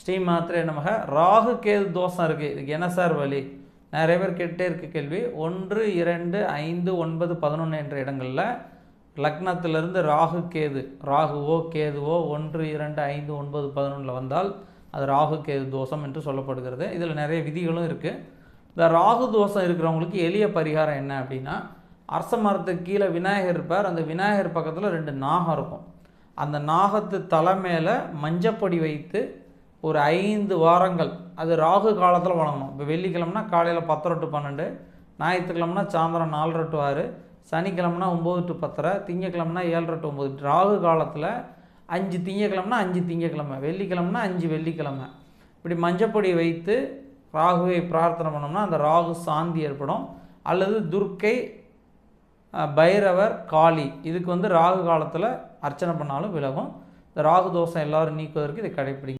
ஸ்ரீமாத்ரே நமக. ராகு கேது தோஷம் இருக்குது, இதுக்கு என்ன சார் வழி? நிறைய பேர் கேட்டே இருக்க கேள்வி. 1, 2, 5, 9, 11 என்ற இடங்களில் லக்னத்திலிருந்து ராகு கேது, ராகுவோ கேதுவோ 1, 2, 5, 9, 11 வந்தால் அது ராகு கேது தோஷம் என்று சொல்லப்படுகிறது. இதில் நிறைய விதிகளும் இருக்குது. இந்த ராகு தோஷம் இருக்கிறவங்களுக்கு எளிய பரிகாரம் என்ன அப்படின்னா, அரச மரத்துக்கு கீழே விநாயகர் இருப்பார். அந்த விநாயகர் பக்கத்தில் 2 நாகம் இருக்கும். அந்த நாகத்து தலை மேலே மஞ்சப்பொடி வைத்து ஒரு 5 வாரங்கள், அது ராகு காலத்தில் வணங்கணும். இப்போ வெள்ளிக்கிழமைனா காலையில் 10 to 12, ஞாயிற்றுக்கிழமைனா சாயந்தரம் 4 to 6, சனிக்கிழமைனா 9 to 10, திங்கக்கிழமைனா 7 to 9. ராகு காலத்தில் 5 திங்கக்கிழமைனா 5 திங்கக்கிழமை, வெள்ளிக்கிழமைனா 5 வெள்ளிக்கிழமை. இப்படி மஞ்சப்பொடி வைத்து ராகுவை பிரார்த்தனை பண்ணோம்னா அந்த ராகு சாந்தி ஏற்படும். அல்லது துர்க்கை, பைரவர், காளி, இதுக்கு ராகு காலத்தில் அர்ச்சனை பண்ணாலும் விலகும். இந்த ராகு தோஷம் எல்லோரும் நீக்குவதற்கு இதை கடைப்பிடிக்கும்.